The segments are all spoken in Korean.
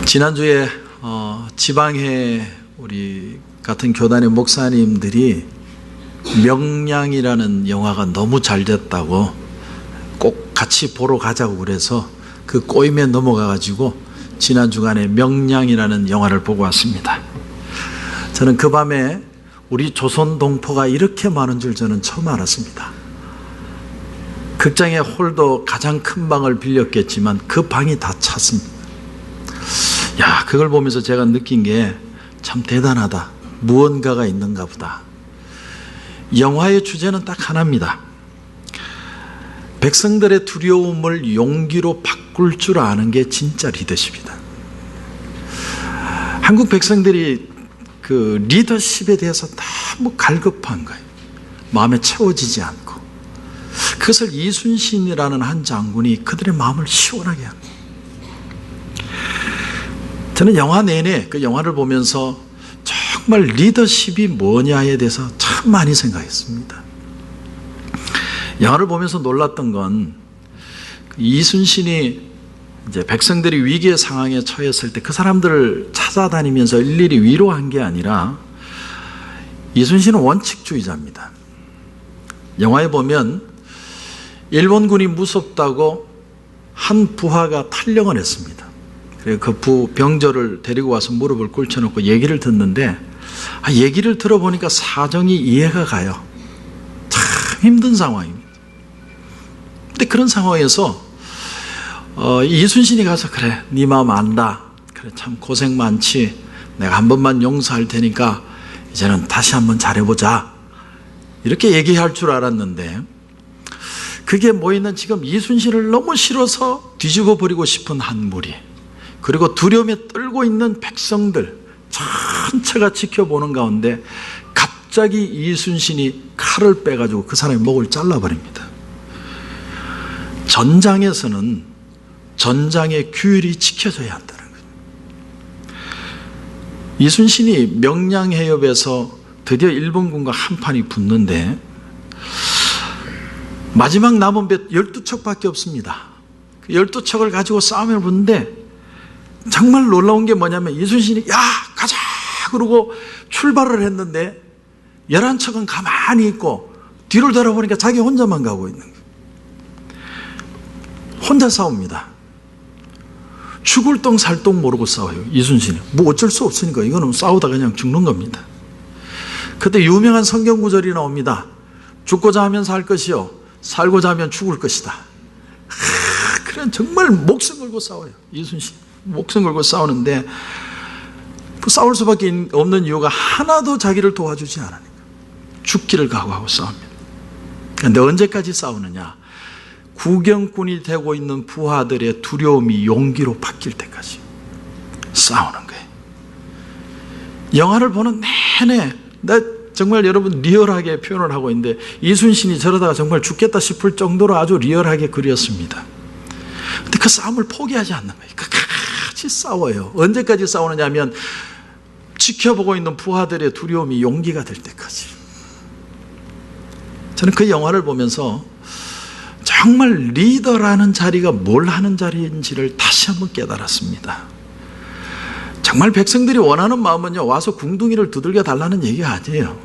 지난주에 지방회 우리 같은 교단의 목사님들이 명량이라는 영화가 너무 잘 됐다고 꼭 같이 보러 가자고 그래서 그 꼬임에 넘어가가지고 지난 주간에 명량이라는 영화를 보고 왔습니다. 저는 그 밤에 우리 조선 동포가 이렇게 많은 줄 저는 처음 알았습니다. 극장의 홀도 가장 큰 방을 빌렸겠지만 그 방이 다 찼습니다. 야, 그걸 보면서 제가 느낀 게 참 대단하다. 무언가가 있는가 보다. 영화의 주제는 딱 하나입니다. 백성들의 두려움을 용기로 바꿀 줄 아는 게 진짜 리더십이다. 한국 백성들이 그 리더십에 대해서 너무 갈급한 거예요. 마음에 채워지지 않고. 그것을 이순신이라는 한 장군이 그들의 마음을 시원하게 합니다. 저는 영화 내내 그 영화를 보면서 정말 리더십이 뭐냐에 대해서 참 많이 생각했습니다. 영화를 보면서 놀랐던 건 이순신이 이제 백성들이 위기의 상황에 처했을 때 그 사람들을 찾아다니면서 일일이 위로한 게 아니라 이순신은 원칙주의자입니다. 영화에 보면 일본군이 무섭다고 한 부하가 탈영을 했습니다. 그래서 그 병조를 데리고 와서 무릎을 꿇혀놓고 얘기를 듣는데 얘기를 들어보니까 사정이 이해가 가요. 참 힘든 상황입니다. 근데 그런 상황에서 이순신이 가서 그래, 네 마음 안다. 그래, 참 고생 많지. 내가 한 번만 용서할 테니까 이제는 다시 한번 잘해보자. 이렇게 얘기할 줄 알았는데 그게 뭐있는 지금 이순신을 너무 싫어서 뒤집어 버리고 싶은 한 무리, 그리고 두려움에 떨고 있는 백성들 전체가 지켜보는 가운데 갑자기 이순신이 칼을 빼가지고 그 사람의 목을 잘라버립니다. 전장에서는 전장의 규율이 지켜져야 한다는 거예요. 이순신이 명량해협에서 드디어 일본군과 한판이 붙는데 마지막 남은 배 12척밖에 없습니다. 그 12척을 가지고 싸움을 붙는데 정말 놀라운 게 뭐냐면 이순신이 야 가자 그러고 출발을 했는데 11척은 가만히 있고 뒤를 돌아보니까 자기 혼자만 가고 있는 거예요. 혼자 싸웁니다. 죽을 똥 살 똥 모르고 싸워요. 이순신이 뭐 어쩔 수 없으니까 이거는 싸우다 그냥 죽는 겁니다. 그때 유명한 성경 구절이 나옵니다. 죽고자 하면 살 것이요 살고자 하면 죽을 것이다. 그래 정말 목숨 걸고 싸워요. 이순신 목숨 걸고 싸우는데 싸울 수밖에 없는 이유가 하나도 자기를 도와주지 않으니까 죽기를 각오하고 싸웁니다. 그런데 언제까지 싸우느냐? 구경꾼이 되고 있는 부하들의 두려움이 용기로 바뀔 때까지 싸우는 거예요. 영화를 보는 내내 나 정말 여러분 리얼하게 표현을 하고 있는데 이순신이 저러다가 정말 죽겠다 싶을 정도로 아주 리얼하게 그렸습니다. 근데 그 싸움을 포기하지 않는 거예요. 끝까지 싸워요. 언제까지 싸우느냐 하면 지켜보고 있는 부하들의 두려움이 용기가 될 때까지. 저는 그 영화를 보면서 정말 리더라는 자리가 뭘 하는 자리인지를 다시 한번 깨달았습니다. 정말 백성들이 원하는 마음은요, 와서 궁둥이를 두들겨 달라는 얘기가 아니에요.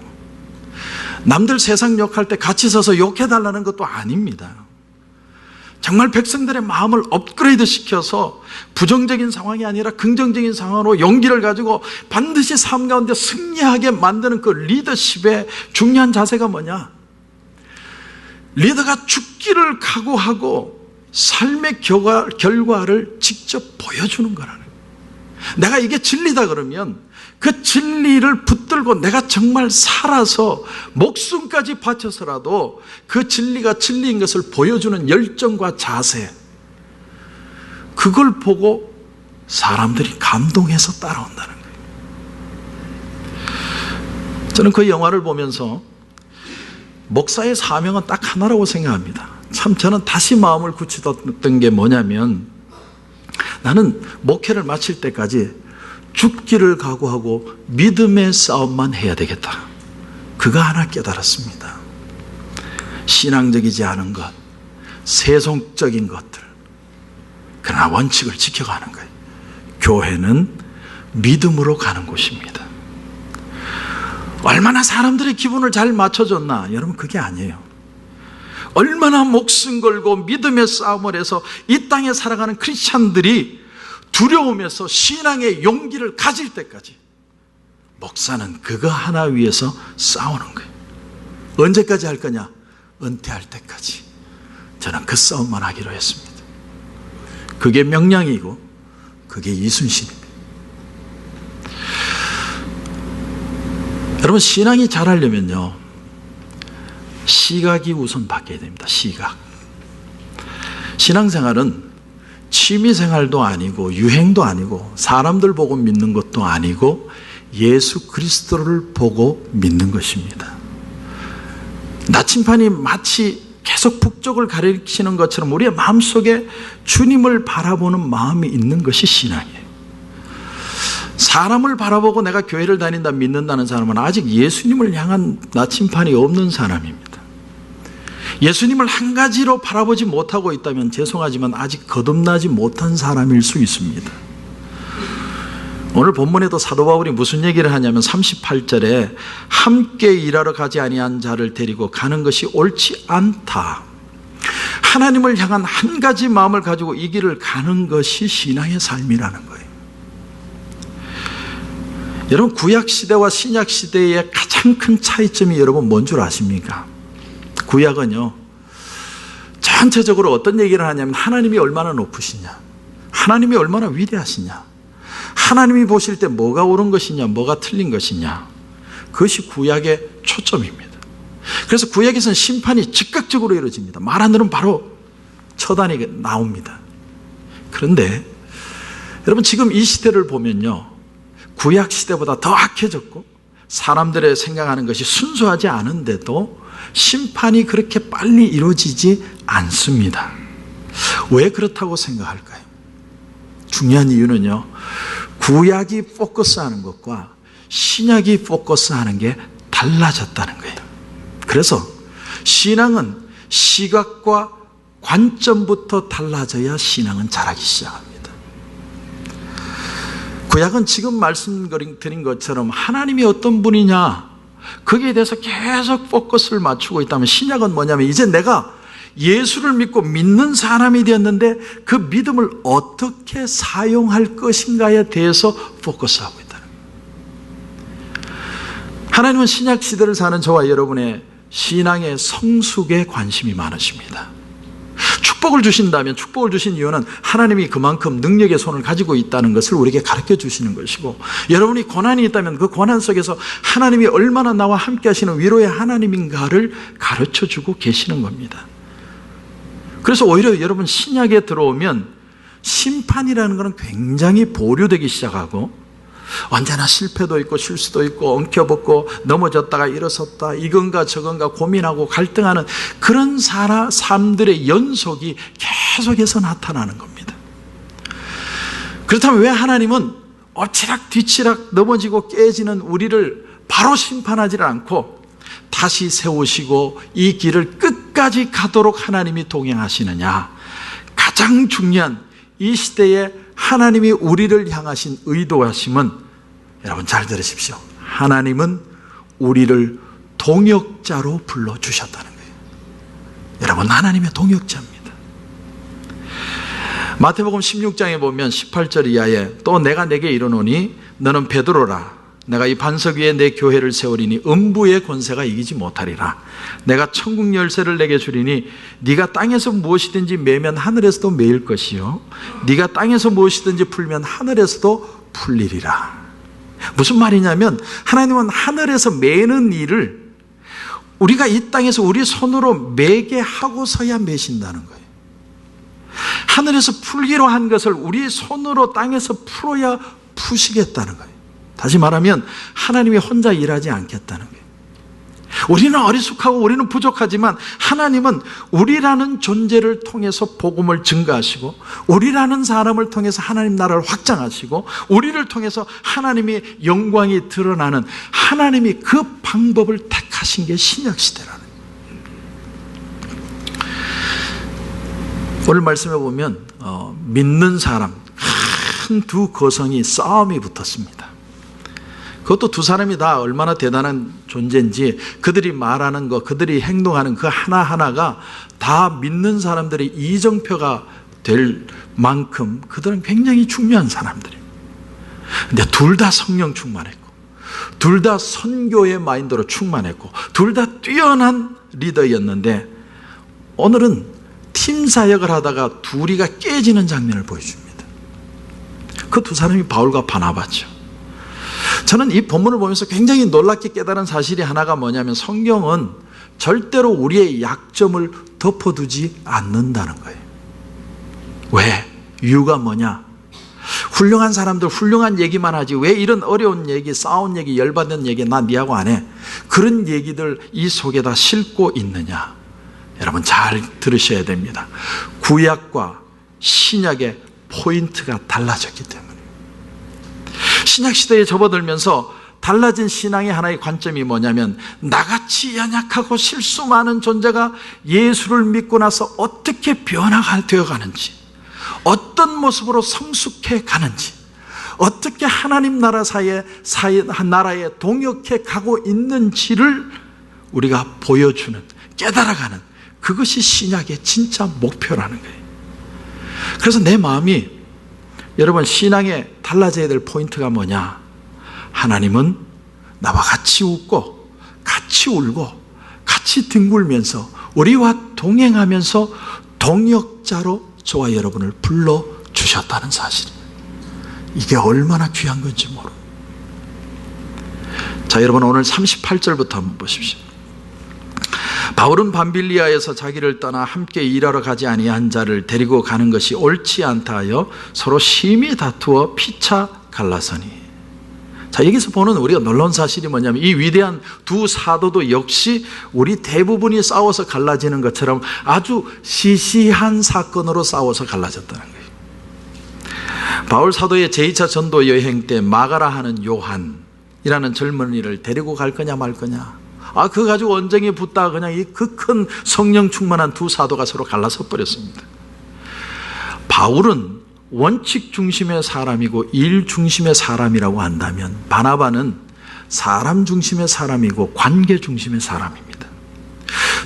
남들 세상 욕할 때 같이 서서 욕해 달라는 것도 아닙니다. 정말 백성들의 마음을 업그레이드 시켜서 부정적인 상황이 아니라 긍정적인 상황으로 용기를 가지고 반드시 삶 가운데 승리하게 만드는 그 리더십의 중요한 자세가 뭐냐? 리더가 죽기를 각오하고 삶의 결과를 직접 보여주는 거라는 거예요. 내가 이게 진리다 그러면 그 진리를 붙들고 내가 정말 살아서 목숨까지 바쳐서라도 그 진리가 진리인 것을 보여주는 열정과 자세, 그걸 보고 사람들이 감동해서 따라온다는 거예요. 저는 그 영화를 보면서 목사의 사명은 딱 하나라고 생각합니다. 참 저는 다시 마음을 굳히던 게 뭐냐면 나는 목회를 마칠 때까지 죽기를 각오하고 믿음의 싸움만 해야 되겠다. 그거 하나 깨달았습니다. 신앙적이지 않은 것, 세속적인 것들, 그러나 원칙을 지켜가는 거예요. 교회는 믿음으로 가는 곳입니다. 얼마나 사람들의 기분을 잘 맞춰줬나? 여러분, 그게 아니에요. 얼마나 목숨 걸고 믿음의 싸움을 해서 이 땅에 살아가는 크리스찬들이 두려움에서 신앙의 용기를 가질 때까지 목사는 그거 하나 위해서 싸우는 거예요. 언제까지 할 거냐? 은퇴할 때까지. 저는 그 싸움만 하기로 했습니다. 그게 명량이고 그게 이순신입니다. 여러분, 신앙이 잘하려면요, 시각이 우선 바뀌어야 됩니다. 시각. 신앙생활은 취미생활도 아니고 유행도 아니고 사람들 보고 믿는 것도 아니고 예수 그리스도를 보고 믿는 것입니다. 나침반이 마치 계속 북쪽을 가리키는 것처럼 우리의 마음속에 주님을 바라보는 마음이 있는 것이 신앙이에요. 사람을 바라보고 내가 교회를 다닌다 믿는다는 사람은 아직 예수님을 향한 나침반이 없는 사람입니다. 예수님을 한 가지로 바라보지 못하고 있다면 죄송하지만 아직 거듭나지 못한 사람일 수 있습니다. 오늘 본문에도 사도 바울이 무슨 얘기를 하냐면 38절에 함께 일하러 가지 아니한 자를 데리고 가는 것이 옳지 않다. 하나님을 향한 한 가지 마음을 가지고 이 길을 가는 것이 신앙의 삶이라는 거예요. 여러분, 구약시대와 신약시대의 가장 큰 차이점이 여러분 뭔 줄 아십니까? 구약은요, 전체적으로 어떤 얘기를 하냐면 하나님이 얼마나 높으시냐, 하나님이 얼마나 위대하시냐, 하나님이 보실 때 뭐가 옳은 것이냐, 뭐가 틀린 것이냐, 그것이 구약의 초점입니다. 그래서 구약에서는 심판이 즉각적으로 이루어집니다. 말 안 들으면 바로 처단이 나옵니다. 그런데 여러분, 지금 이 시대를 보면요, 구약 시대보다 더 악해졌고 사람들의 생각하는 것이 순수하지 않은데도 심판이 그렇게 빨리 이루어지지 않습니다. 왜 그렇다고 생각할까요? 중요한 이유는요, 구약이 포커스하는 것과 신약이 포커스하는 게 달라졌다는 거예요. 그래서 신앙은 시각과 관점부터 달라져야 신앙은 자라기 시작합니다. 구약은 지금 말씀드린 것처럼 하나님이 어떤 분이냐, 거기에 대해서 계속 포커스를 맞추고 있다면, 신약은 뭐냐면 이제 내가 예수를 믿고 믿는 사람이 되었는데 그 믿음을 어떻게 사용할 것인가에 대해서 포커스하고 있다는 거예요. 하나님은 신약 시대를 사는 저와 여러분의 신앙의 성숙에 관심이 많으십니다. 축복을 주신다면 축복을 주신 이유는 하나님이 그만큼 능력의 손을 가지고 있다는 것을 우리에게 가르쳐 주시는 것이고, 여러분이 고난이 있다면 그 고난 속에서 하나님이 얼마나 나와 함께 하시는 위로의 하나님인가를 가르쳐 주고 계시는 겁니다. 그래서 오히려 여러분, 신약에 들어오면 심판이라는 것은 굉장히 보류되기 시작하고, 언제나 실패도 있고 실수도 있고 엉켜붙고 넘어졌다가 일어섰다, 이건가 저건가 고민하고 갈등하는 그런 삶들의 연속이 계속해서 나타나는 겁니다. 그렇다면 왜 하나님은 엎치락 뒤치락 넘어지고 깨지는 우리를 바로 심판하지 않고 다시 세우시고 이 길을 끝까지 가도록 하나님이 동행하시느냐? 가장 중요한 이 시대에 하나님이 우리를 향하신 의도하심은, 여러분 잘 들으십시오, 하나님은 우리를 동역자로 불러주셨다는 거예요. 여러분, 하나님의 동역자입니다. 마태복음 16장에 보면 18절 이하에 또 내가 내게 이르노니 너는 베드로라, 내가 이 반석 위에 내 교회를 세우리니 음부의 권세가 이기지 못하리라. 내가 천국 열쇠를 내게 주리니 네가 땅에서 무엇이든지 매면 하늘에서도 매일 것이요 네가 땅에서 무엇이든지 풀면 하늘에서도 풀리리라. 무슨 말이냐면 하나님은 하늘에서 매는 일을 우리가 이 땅에서 우리 손으로 매게 하고서야 매신다는 거예요. 하늘에서 풀기로 한 것을 우리 손으로 땅에서 풀어야 푸시겠다는 거예요. 다시 말하면 하나님이 혼자 일하지 않겠다는 거예요. 우리는 어리숙하고 우리는 부족하지만 하나님은 우리라는 존재를 통해서 복음을 증가하시고, 우리라는 사람을 통해서 하나님 나라를 확장하시고, 우리를 통해서 하나님의 영광이 드러나는, 하나님이 그 방법을 택하신 게 신약시대라는 거예요. 오늘 말씀해 보면 믿는 사람, 큰 두 거성이 싸움이 붙었습니다. 그것도 두 사람이 다 얼마나 대단한 존재인지 그들이 말하는 것, 그들이 행동하는 그 하나하나가 다 믿는 사람들의 이정표가 될 만큼 그들은 굉장히 중요한 사람들이에요. 근데 둘 다 성령 충만했고, 둘 다 선교의 마인드로 충만했고, 둘 다 뛰어난 리더였는데 오늘은 팀 사역을 하다가 둘이가 깨지는 장면을 보여줍니다. 그 두 사람이 바울과 바나바죠. 저는 이 본문을 보면서 굉장히 놀랍게 깨달은 사실이 하나가 뭐냐면 성경은 절대로 우리의 약점을 덮어두지 않는다는 거예요. 왜? 이유가 뭐냐? 훌륭한 사람들 훌륭한 얘기만 하지 왜 이런 어려운 얘기, 싸운 얘기, 열받는 얘기 나 니하고 안 해? 그런 얘기들 이 속에다 싣고 있느냐? 여러분 잘 들으셔야 됩니다. 구약과 신약의 포인트가 달라졌기 때문에 신약시대에 접어들면서 달라진 신앙의 하나의 관점이 뭐냐면 나같이 연약하고 실수 많은 존재가 예수를 믿고 나서 어떻게 변화가 되어가는지, 어떤 모습으로 성숙해 가는지, 어떻게 하나님 나라에 동역해 가고 있는지를 우리가 보여주는, 깨달아가는 그것이 신약의 진짜 목표라는 거예요. 그래서 내 마음이 여러분 신앙에 달라져야 될 포인트가 뭐냐? 하나님은 나와 같이 웃고 같이 울고 같이 뒹굴면서 우리와 동행하면서 동역자로 저와 여러분을 불러주셨다는 사실, 이게 얼마나 귀한 건지 모르. 자, 여러분 오늘 38절부터 한번 보십시오. 바울은 밤빌리아에서 자기를 떠나 함께 일하러 가지 아니한 자를 데리고 가는 것이 옳지 않다 하여 서로 심히 다투어 피차 갈라서니. 자, 여기서 보는 우리가 놀라운 사실이 뭐냐면 이 위대한 두 사도도 역시 우리 대부분이 싸워서 갈라지는 것처럼 아주 시시한 사건으로 싸워서 갈라졌다는 거예요. 바울 사도의 제2차 전도 여행 때 마가라 하는 요한이라는 젊은이를 데리고 갈 거냐 말 거냐, 그거 가지고 언쟁이 붙다가 그냥 이 그 큰 성령 충만한 두 사도가 서로 갈라서 버렸습니다. 바울은 원칙 중심의 사람이고 일 중심의 사람이라고 한다면 바나바는 사람 중심의 사람이고 관계 중심의 사람입니다.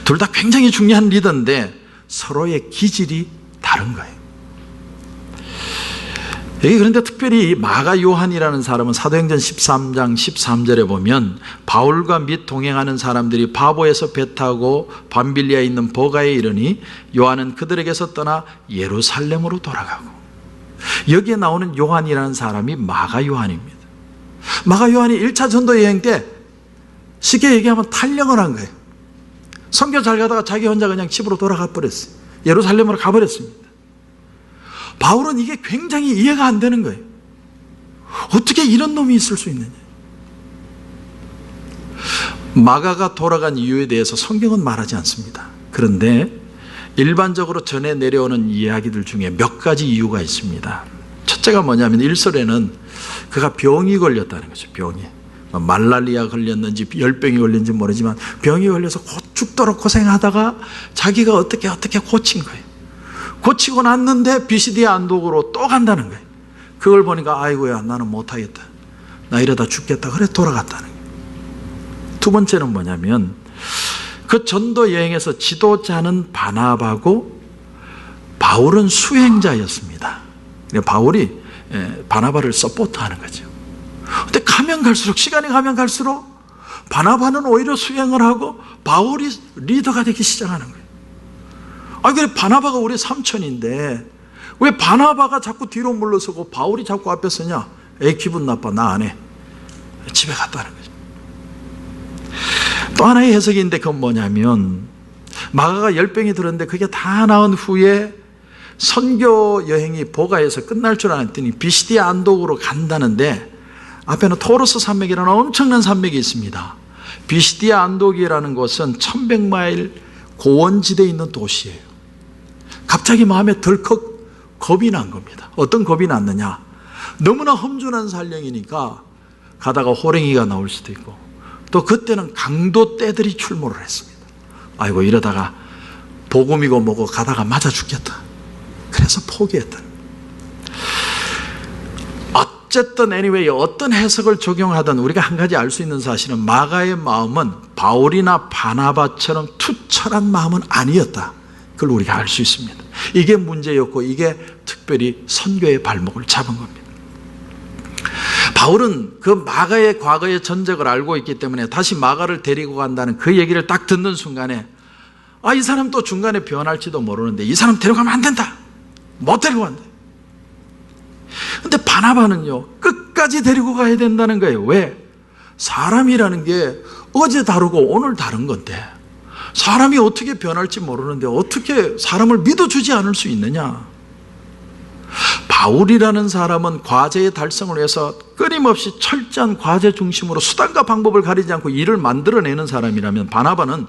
둘 다 굉장히 중요한 리더인데 서로의 기질이 다른 거예요. 여기 그런데 특별히 마가 요한이라는 사람은 사도행전 13장 13절에 보면 바울과 및 동행하는 사람들이 바보에서 배 타고 밤빌리아에 있는 버가에 이르니 요한은 그들에게서 떠나 예루살렘으로 돌아가고, 여기에 나오는 요한이라는 사람이 마가 요한입니다. 마가 요한이 1차 전도 여행 때 쉽게 얘기하면 탈령을 한 거예요. 선교 잘 가다가 자기 혼자 그냥 집으로 돌아가 버렸어요. 예루살렘으로 가버렸습니다. 바울은 이게 굉장히 이해가 안 되는 거예요. 어떻게 이런 놈이 있을 수 있느냐. 마가가 돌아간 이유에 대해서 성경은 말하지 않습니다. 그런데 일반적으로 전해 내려오는 이야기들 중에 몇 가지 이유가 있습니다. 첫째가 뭐냐면 1설에는 그가 병이 걸렸다는 거죠. 병이. 말라리아 걸렸는지 열병이 걸렸는지 모르지만 병이 걸려서 죽도록 고생하다가 자기가 어떻게 고친 거예요. 고치고 났는데 비시디아 안독으로 또 간다는 거예요. 그걸 보니까 아이고야 나는 못하겠다, 나 이러다 죽겠다, 그래 돌아갔다는 거예요. 두 번째는 뭐냐면 그 전도 여행에서 지도자는 바나바고 바울은 수행자였습니다. 바울이 바나바를 서포트하는 거죠. 근데 가면 갈수록, 시간이 가면 갈수록 바나바는 오히려 수행을 하고 바울이 리더가 되기 시작하는 거예요. 그래 바나바가 우리 삼촌인데 왜 바나바가 자꾸 뒤로 물러서고 바울이 자꾸 앞에 서냐? 기분 나빠, 나 안 해, 집에 갔다는 거죠. 또 하나의 해석인데 그건 뭐냐면 마가가 열병이 들었는데 그게 다 나온 후에 선교 여행이 보가에서 끝날 줄 알았더니 비시디아 안독으로 간다는데 앞에는 토로스 산맥이라는 엄청난 산맥이 있습니다. 비시디아 안독이라는 곳은 1100마일 고원지대에 있는 도시예요. 갑자기 마음에 덜컥 겁이 난 겁니다. 어떤 겁이 났느냐? 너무나 험준한 산령이니까 가다가 호랭이가 나올 수도 있고, 또 그때는 강도 떼들이 출몰을 했습니다. 아이고 이러다가 복음이고 뭐고 가다가 맞아 죽겠다. 그래서 포기했다. 어쨌든 anyway 어떤 해석을 적용하든 우리가 한 가지 알 수 있는 사실은 마가의 마음은 바울이나 바나바처럼 투철한 마음은 아니었다. 그걸 우리가 알 수 있습니다. 이게 문제였고 이게 특별히 선교의 발목을 잡은 겁니다. 바울은 그 마가의 과거의 전적을 알고 있기 때문에 다시 마가를 데리고 간다는 그 얘기를 딱 듣는 순간에 이 사람 또 중간에 변할지도 모르는데 이 사람 데려가면 안 된다. 못 데리고 간다. 근데 바나바는요, 끝까지 데리고 가야 된다는 거예요. 왜? 사람이라는 게 어제 다르고 오늘 다른 건데 사람이 어떻게 변할지 모르는데 어떻게 사람을 믿어주지 않을 수 있느냐? 바울이라는 사람은 과제의 달성을 위해서 끊임없이 철저한 과제 중심으로 수단과 방법을 가리지 않고 일을 만들어내는 사람이라면 바나바는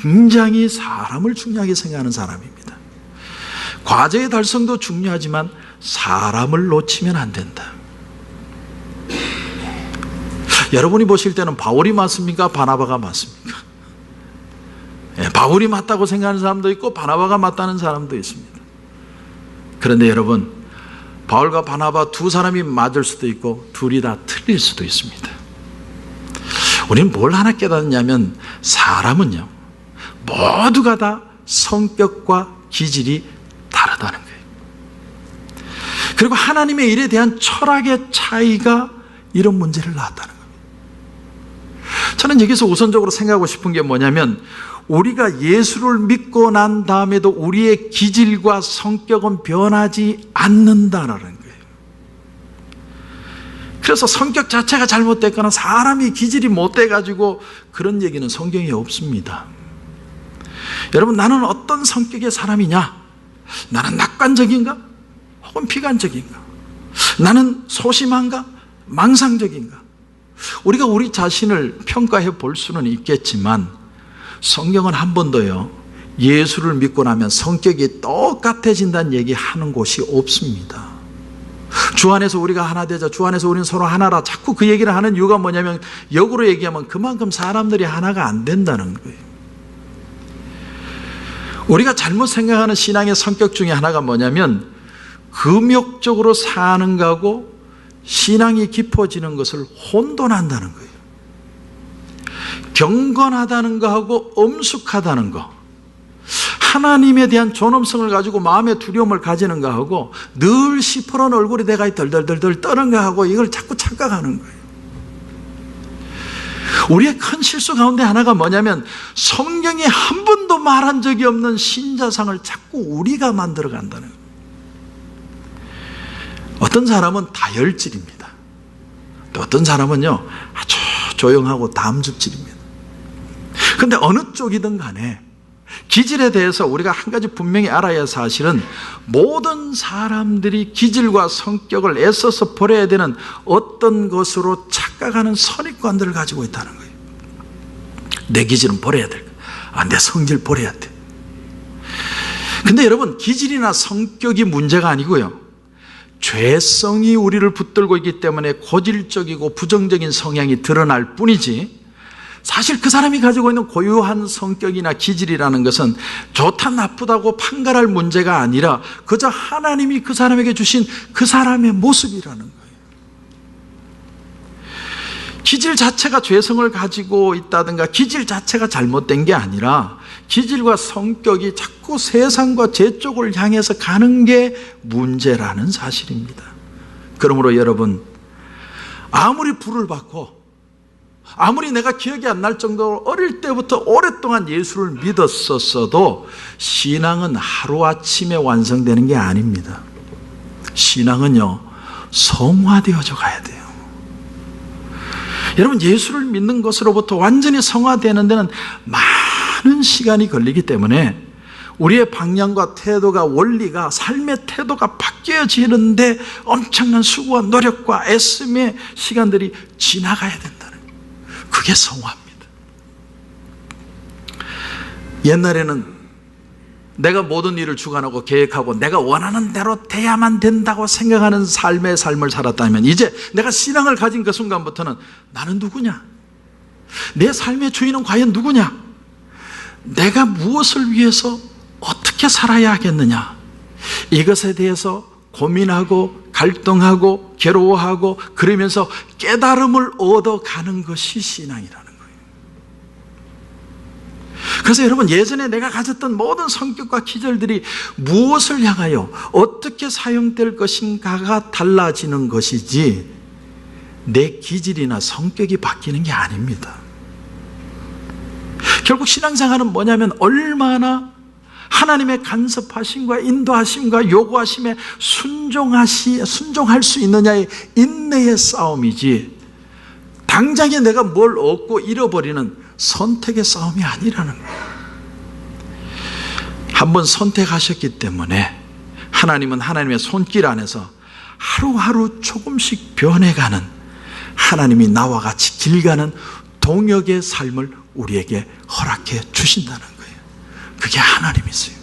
굉장히 사람을 중요하게 생각하는 사람입니다. 과제의 달성도 중요하지만 사람을 놓치면 안 된다. 여러분이 보실 때는 바울이 맞습니까? 바나바가 맞습니까? 바울이 맞다고 생각하는 사람도 있고 바나바가 맞다는 사람도 있습니다. 그런데 여러분, 바울과 바나바 두 사람이 맞을 수도 있고 둘이 다 틀릴 수도 있습니다. 우리는 뭘 하나 깨닫냐면 사람은요, 모두가 다 성격과 기질이 다르다는 거예요. 그리고 하나님의 일에 대한 철학의 차이가 이런 문제를 낳았다는 겁니다. 저는 여기서 우선적으로 생각하고 싶은 게 뭐냐면 우리가 예수를 믿고 난 다음에도 우리의 기질과 성격은 변하지 않는다는 거예요. 그래서 성격 자체가 잘못됐거나 사람이 기질이 못돼가지고 그런 얘기는 성경에 없습니다. 여러분, 나는 어떤 성격의 사람이냐? 나는 낙관적인가? 혹은 비관적인가? 나는 소심한가? 망상적인가? 우리가 우리 자신을 평가해 볼 수는 있겠지만 성경은 한 번도요, 예수를 믿고 나면 성격이 똑같아진다는 얘기하는 곳이 없습니다. 주 안에서 우리가 하나 되자, 주 안에서 우리는 서로 하나라, 자꾸 그 얘기를 하는 이유가 뭐냐면 역으로 얘기하면 그만큼 사람들이 하나가 안 된다는 거예요. 우리가 잘못 생각하는 신앙의 성격 중에 하나가 뭐냐면 금욕적으로 사는 거하고 신앙이 깊어지는 것을 혼돈한다는 거예요. 경건하다는 거하고 엄숙하다는 거, 하나님에 대한 존엄성을 가지고 마음의 두려움을 가지는 거하고 늘 시퍼런 얼굴이 내가 덜덜덜덜 떠는 거하고 이걸 자꾸 착각하는 거예요. 우리의 큰 실수 가운데 하나가 뭐냐면 성경이 한 번도 말한 적이 없는 신자상을 자꾸 우리가 만들어 간다는 거예요. 어떤 사람은 다혈질입니다. 또 어떤 사람은요, 아주 조용하고 담즙질입니다. 그런데 어느 쪽이든 간에 기질에 대해서 우리가 한 가지 분명히 알아야 할 사실은 모든 사람들이 기질과 성격을 애써서 버려야 되는 어떤 것으로 착각하는 선입관들을 가지고 있다는 거예요. 내 기질은 버려야 될 거야. 내 성질 버려야 돼. 근데 여러분, 기질이나 성격이 문제가 아니고요, 죄성이 우리를 붙들고 있기 때문에 고질적이고 부정적인 성향이 드러날 뿐이지, 사실 그 사람이 가지고 있는 고유한 성격이나 기질이라는 것은 좋다 나쁘다고 판가할 문제가 아니라 그저 하나님이 그 사람에게 주신 그 사람의 모습이라는 거예요. 기질 자체가 죄성을 가지고 있다든가 기질 자체가 잘못된 게 아니라 기질과 성격이 자꾸 세상과 제 쪽을 향해서 가는 게 문제라는 사실입니다. 그러므로 여러분, 아무리 불을 받고 아무리 내가 기억이 안 날 정도로 어릴 때부터 오랫동안 예수를 믿었었어도 신앙은 하루아침에 완성되는 게 아닙니다. 신앙은요, 성화되어져 가야 돼요. 여러분, 예수를 믿는 것으로부터 완전히 성화되는 데는 많은 시간이 걸리기 때문에 우리의 방향과 태도가, 원리가, 삶의 태도가 바뀌어지는데 엄청난 수고와 노력과 애씀의 시간들이 지나가야 된다는 거예요. 그게 성화입니다. 옛날에는 내가 모든 일을 주관하고 계획하고 내가 원하는 대로 돼야만 된다고 생각하는 삶을 살았다면 이제 내가 신앙을 가진 그 순간부터는 나는 누구냐? 내 삶의 주인은 과연 누구냐? 내가 무엇을 위해서 어떻게 살아야 하겠느냐? 이것에 대해서 고민하고 갈등하고 괴로워하고 그러면서 깨달음을 얻어가는 것이 신앙이라는 거예요. 그래서 여러분, 예전에 내가 가졌던 모든 성격과 기질들이 무엇을 향하여 어떻게 사용될 것인가가 달라지는 것이지 내 기질이나 성격이 바뀌는 게 아닙니다. 결국 신앙생활은 뭐냐면 얼마나 하나님의 간섭하심과 인도하심과 요구하심에 순종할 수 있느냐의 인내의 싸움이지, 당장에 내가 뭘 얻고 잃어버리는 선택의 싸움이 아니라는 거예요. 한번 선택하셨기 때문에 하나님은 하나님의 손길 안에서 하루하루 조금씩 변해가는, 하나님이 나와 같이 길가는 동역의 삶을 우리에게 허락해 주신다는 거예요. 그게 하나님이세요.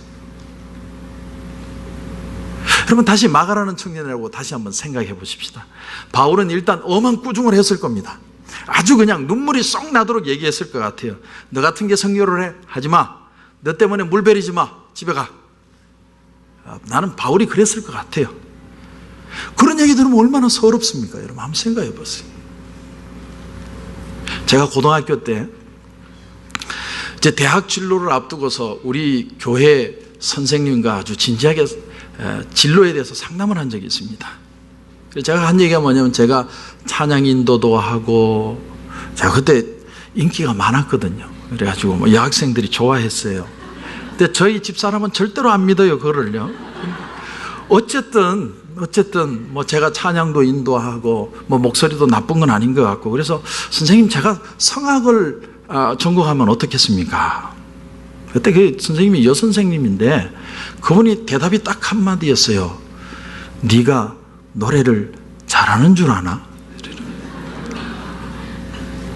여러분, 다시 마가라는 청년이라고 다시 한번 생각해 보십시다. 바울은 일단 엄한 꾸중을 했을 겁니다. 아주 그냥 눈물이 쏙 나도록 얘기했을 것 같아요. 너 같은 게 성교를 해? 하지 마. 너 때문에 물 베리지 마. 집에 가. 나는 바울이 그랬을 것 같아요. 그런 얘기 들으면 얼마나 서럽습니까? 여러분, 한번 생각해 보세요. 제가 고등학교 때 제 대학 진로를 앞두고서 우리 교회 선생님과 아주 진지하게 진로에 대해서 상담을 한 적이 있습니다. 제가 한 얘기가 뭐냐면, 제가 찬양 인도도 하고, 제가 그때 인기가 많았거든요. 그래가지고 뭐 여학생들이 좋아했어요. 근데 저희 집사람은 절대로 안 믿어요, 그거를요. 어쨌든 뭐 제가 찬양도 인도하고 뭐 목소리도 나쁜 건 아닌 것 같고, 그래서 선생님, 제가 성악을 전공하면 어떻겠습니까? 그때 그 선생님이 여선생님인데 그분이 대답이 딱 한마디였어요. 네가 노래를 잘하는 줄 아나?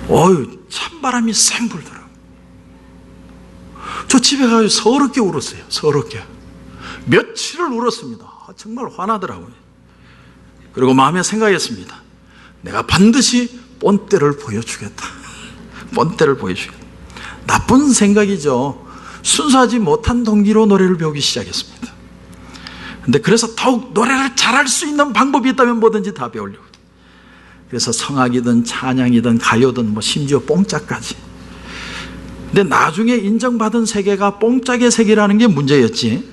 어휴, 찬바람이 쌩 불더라고요. 저 집에 가서 서럽게 울었어요. 서럽게. 며칠을 울었습니다. 정말 화나더라고요. 그리고 마음에 생각했습니다. 내가 반드시 본때를 보여주겠다. 본때를 보여주겠다. 나쁜 생각이죠. 순수하지 못한 동기로 노래를 배우기 시작했습니다. 근데 그래서 더욱 노래를 잘할 수 있는 방법이 있다면 뭐든지 다 배우려고. 그래서 성악이든 찬양이든 가요든 뭐 심지어 뽕짝까지. 근데 나중에 인정받은 세계가 뽕짝의 세계라는 게 문제였지,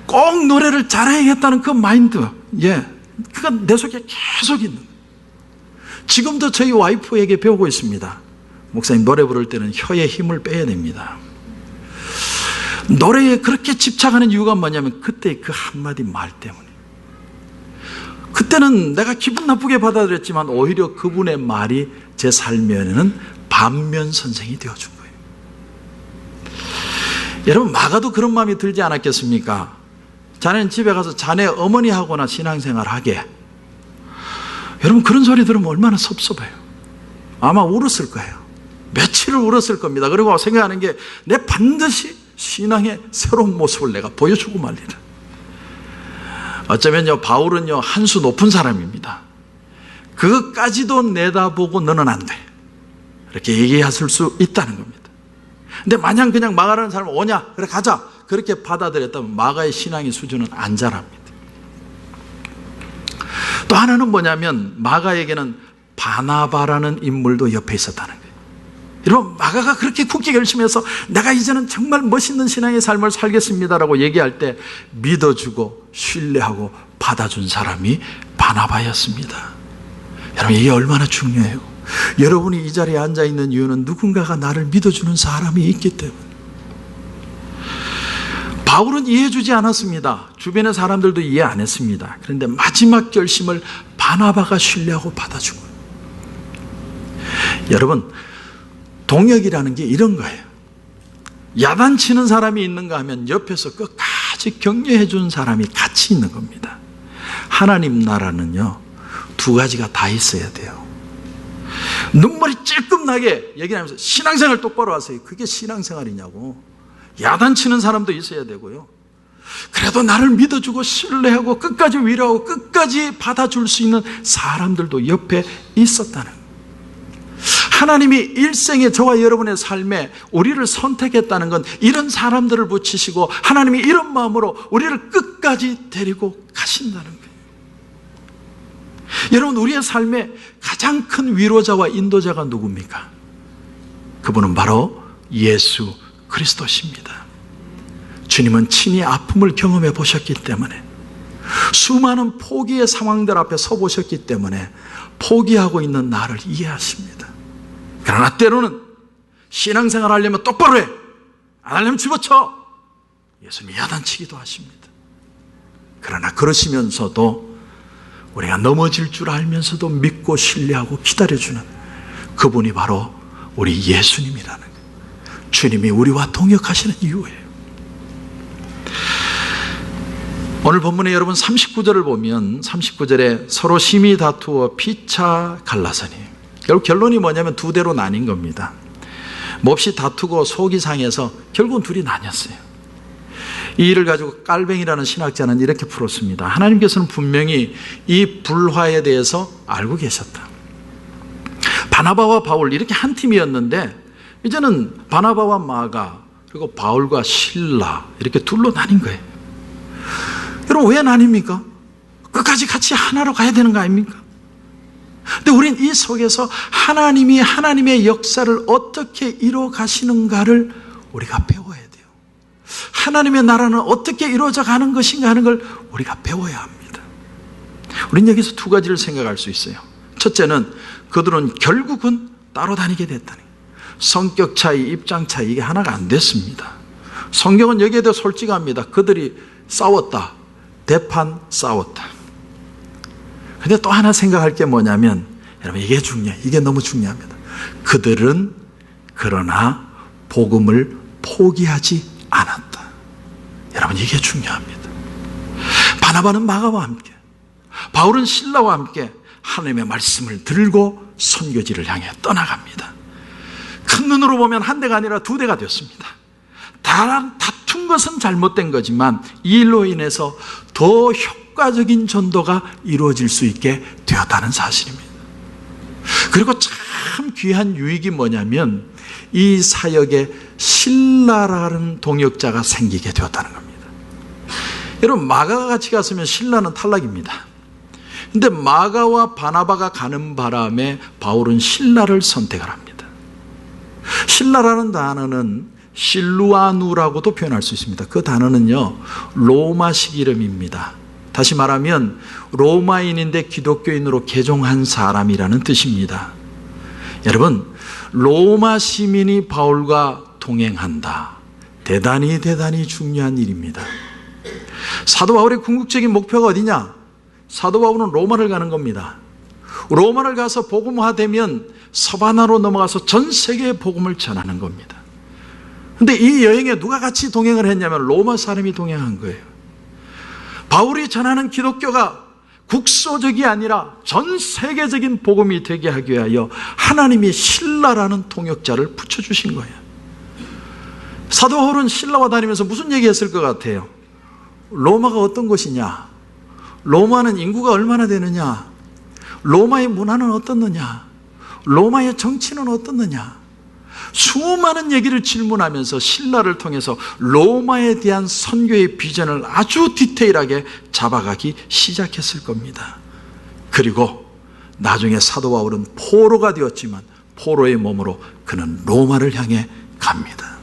꼭 노래를 잘해야겠다는 그 마인드, 그가 내 속에 계속 있는. 지금도 저희 와이프에게 배우고 있습니다. 목사님, 노래 부를 때는 혀에 힘을 빼야 됩니다. 노래에 그렇게 집착하는 이유가 뭐냐면 그때 그 한마디 말 때문에. 그때는 내가 기분 나쁘게 받아들였지만 오히려 그분의 말이 제 삶에는 반면 선생이 되어준 거예요. 여러분, 마가도 그런 마음이 들지 않았겠습니까? 자네는 집에 가서 자네 어머니하고나 신앙생활 하게. 여러분, 그런 소리 들으면 얼마나 섭섭해요. 아마 울었을 거예요. 며칠을 울었을 겁니다. 그리고 생각하는 게, 내 반드시 신앙의 새로운 모습을 내가 보여주고 말리라. 어쩌면요, 바울은요, 한 수 높은 사람입니다. 그것까지도 내다보고 너는 안 돼, 이렇게 얘기하실 수 있다는 겁니다. 근데 마냥 그냥 마가라는 사람은 오냐, 그래 가자, 그렇게 받아들였다면 마가의 신앙의 수준은 안 자랍니다. 또 하나는 뭐냐면, 마가에게는 바나바라는 인물도 옆에 있었다는 거예요. 여러분, 마가가 그렇게 굳게 결심해서 내가 이제는 정말 멋있는 신앙의 삶을 살겠습니다라고 얘기할 때 믿어주고 신뢰하고 받아준 사람이 바나바였습니다. 여러분, 이게 얼마나 중요해요. 여러분이 이 자리에 앉아있는 이유는 누군가가 나를 믿어주는 사람이 있기 때문에. 바울은 이해해주지 않았습니다. 주변의 사람들도 이해 안 했습니다. 그런데 마지막 결심을 바나바가 신뢰하고 받아준 거예요. 여러분, 동역이라는 게 이런 거예요. 야단치는 사람이 있는가 하면 옆에서 끝까지 격려해 준 사람이 같이 있는 겁니다. 하나님 나라는요, 두 가지가 다 있어야 돼요. 눈물이 찔끔나게 얘기하면서 신앙생활 똑바로 하세요. 그게 신앙생활이냐고. 야단치는 사람도 있어야 되고요. 그래도 나를 믿어주고 신뢰하고 끝까지 위로하고 끝까지 받아줄 수 있는 사람들도 옆에 있었다는 거예요. 하나님이 일생에 저와 여러분의 삶에 우리를 선택했다는 건 이런 사람들을 붙이시고 하나님이 이런 마음으로 우리를 끝까지 데리고 가신다는 거예요. 여러분, 우리의 삶의 가장 큰 위로자와 인도자가 누굽니까? 그분은 바로 예수 그리스도십니다. 주님은 친히 아픔을 경험해 보셨기 때문에, 수많은 포기의 상황들 앞에 서 보셨기 때문에 포기하고 있는 나를 이해하십니다. 그러나 때로는 신앙생활 하려면 똑바로 해, 안 하려면 집어쳐, 예수님이 야단치기도 하십니다. 그러나 그러시면서도 우리가 넘어질 줄 알면서도 믿고 신뢰하고 기다려주는 그분이 바로 우리 예수님이라는 거예요. 주님이 우리와 동역하시는 이유예요. 오늘 본문에 여러분 39절을 보면 39절에 서로 심히 다투어 피차 갈라서니, 결국 결론이 뭐냐면 두 대로 나뉜 겁니다. 몹시 다투고 속이 상해서 결국은 둘이 나뉘었어요. 이 일을 가지고 깔뱅이라는 신학자는 이렇게 풀었습니다. 하나님께서는 분명히 이 불화에 대해서 알고 계셨다. 바나바와 바울 이렇게 한 팀이었는데 이제는 바나바와 마가 그리고 바울과 실라 이렇게 둘로 나뉜 거예요. 여러분, 왜 나뉩니까? 끝까지 같이 하나로 가야 되는 거 아닙니까? 근데 우린 이 속에서 하나님이 하나님의 역사를 어떻게 이루어 가시는가를 우리가 배워야 돼요. 하나님의 나라는 어떻게 이루어져 가는 것인가 하는 걸 우리가 배워야 합니다. 우린 여기서 두 가지를 생각할 수 있어요. 첫째는 그들은 결국은 따로 다니게 됐다니, 성격 차이, 입장 차이, 이게 하나가 안 됐습니다. 성경은 여기에 대해 솔직합니다. 그들이 싸웠다, 대판 싸웠다. 근데 또 하나 생각할 게 뭐냐면, 여러분, 이게 중요해요. 이게 너무 중요합니다. 그들은 그러나 복음을 포기하지 않았다. 여러분, 이게 중요합니다. 바나바는 마가와 함께, 바울은 실라와 함께 하나님의 말씀을 들고 선교지를 향해 떠나갑니다. 큰 눈으로 보면 한 대가 아니라 두 대가 되었습니다. 다툰 것은 잘못된 거지만 이 일로 인해서 더 효과적인 전도가 이루어질 수 있게 되었다는 사실입니다. 그리고 참 귀한 유익이 뭐냐면 이 사역에 실라라는 동역자가 생기게 되었다는 겁니다. 여러분, 마가가 같이 갔으면 실라는 탈락입니다. 근데 마가와 바나바가 가는 바람에 바울은 실라를 선택을 합니다. 실라라는 단어는 실루아누라고도 표현할 수 있습니다. 그 단어는요, 로마식 이름입니다. 다시 말하면 로마인인데 기독교인으로 개종한 사람이라는 뜻입니다. 여러분, 로마 시민이 바울과 동행한다. 대단히 중요한 일입니다. 사도 바울의 궁극적인 목표가 어디냐? 사도 바울은 로마를 가는 겁니다. 로마를 가서 복음화되면 서바나로 넘어가서 전 세계에 복음을 전하는 겁니다. 근데 이 여행에 누가 같이 동행을 했냐면 로마 사람이 동행한 거예요. 바울이 전하는 기독교가 국소적이 아니라 전 세계적인 복음이 되게 하기 위하여 하나님이 실라라는 통역자를 붙여주신 거예요. 사도 바울은 실라와 다니면서 무슨 얘기했을 것 같아요? 로마가 어떤 곳이냐? 로마는 인구가 얼마나 되느냐? 로마의 문화는 어떻느냐? 로마의 정치는 어떻느냐? 수많은 얘기를 질문하면서 실라를 통해서 로마에 대한 선교의 비전을 아주 디테일하게 잡아가기 시작했을 겁니다. 그리고 나중에 사도 바울은 포로가 되었지만 포로의 몸으로 그는 로마를 향해 갑니다.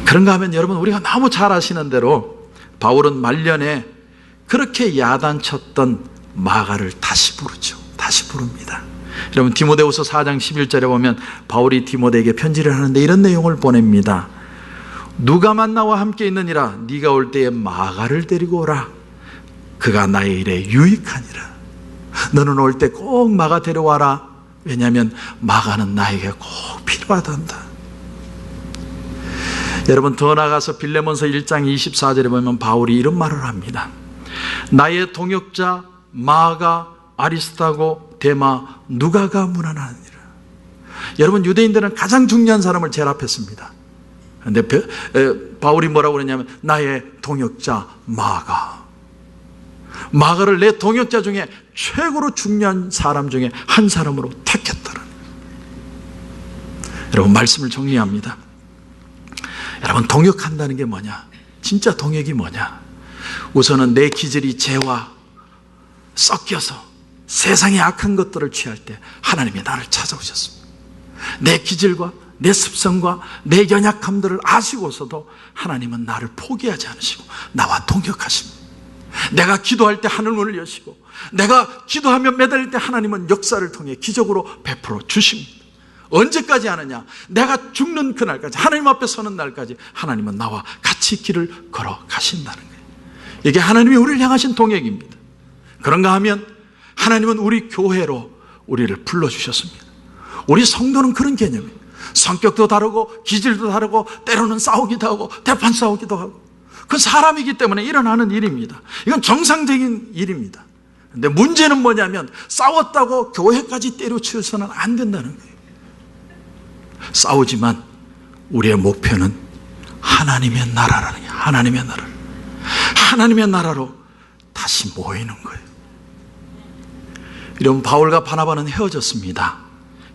그런가 하면 여러분, 우리가 너무 잘 아시는 대로 바울은 말년에 그렇게 야단쳤던 마가를 다시 부르죠. 다시 부릅니다. 여러분, 디모데후서 4장 11절에 보면 바울이 디모데에게 편지를 하는데 이런 내용을 보냅니다. 누가 만나와 함께 있느니라. 네가 올 때에 마가를 데리고 오라. 그가 나의 일에 유익하니라. 너는 올 때 꼭 마가 데려와라. 왜냐하면 마가는 나에게 꼭 필요하단다. 여러분, 더 나아가서 빌레몬서 1장 24절에 보면 바울이 이런 말을 합니다. 나의 동역자 마가, 아리스타고, 데마, 누가가 문안하니라. 여러분, 유대인들은 가장 중요한 사람을 제일 앞에 씁니다. 그런데 바울이 뭐라고 그러냐면 나의 동역자 마가, 마가를 내 동역자 중에 최고로 중요한 사람 중에 한 사람으로 택했더라. 여러분, 말씀을 정리합니다. 여러분, 동역한다는 게 뭐냐? 진짜 동역이 뭐냐? 우선은 내 기질이 죄와 섞여서 세상의 악한 것들을 취할 때 하나님이 나를 찾아오셨습니다. 내 기질과 내 습성과 내 연약함들을 아시고서도 하나님은 나를 포기하지 않으시고 나와 동역하십니다. 내가 기도할 때 하늘문을 여시고 내가 기도하며 매달릴 때 하나님은 역사를 통해 기적으로 베풀어 주십니다. 언제까지 하느냐? 내가 죽는 그날까지, 하나님 앞에 서는 날까지 하나님은 나와 같이 길을 걸어 가신다는 거예요. 이게 하나님이 우리를 향하신 동역입니다. 그런가 하면 하나님은 우리 교회로 우리를 불러주셨습니다. 우리 성도는 그런 개념이에요. 성격도 다르고 기질도 다르고 때로는 싸우기도 하고 대판 싸우기도 하고, 그 사람이기 때문에 일어나는 일입니다. 이건 정상적인 일입니다. 근데 문제는 뭐냐면 싸웠다고 교회까지 때려치워서는 안 된다는 거예요. 싸우지만 우리의 목표는 하나님의 나라라는 거예요. 하나님의 나라. 하나님의 나라로 다시 모이는 거예요. 여러분, 바울과 바나바는 헤어졌습니다.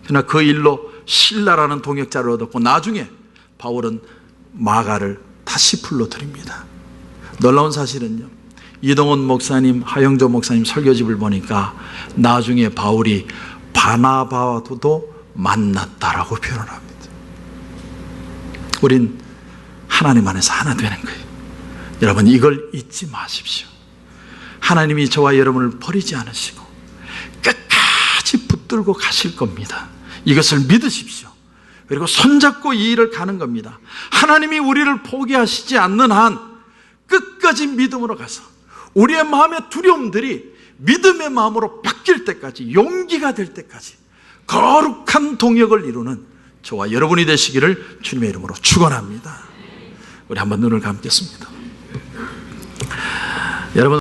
그러나 그 일로 실라라는 동역자를 얻었고 나중에 바울은 마가를 다시 불러드립니다. 놀라운 사실은요, 이동원 목사님, 하영조 목사님 설교집을 보니까 나중에 바울이 바나바와도 만났다라고 표현합니다. 우린 하나님 안에서 하나 되는 거예요. 여러분, 이걸 잊지 마십시오. 하나님이 저와 여러분을 버리지 않으시고 끝까지 붙들고 가실 겁니다. 이것을 믿으십시오. 그리고 손잡고 이 일을 가는 겁니다. 하나님이 우리를 포기하시지 않는 한 끝까지 믿음으로 가서 우리의 마음의 두려움들이 믿음의 마음으로 바뀔 때까지, 용기가 될 때까지 거룩한 동역을 이루는 저와 여러분이 되시기를 주님의 이름으로 축원합니다. 우리 한번 눈을 감겠습니다. 여러분,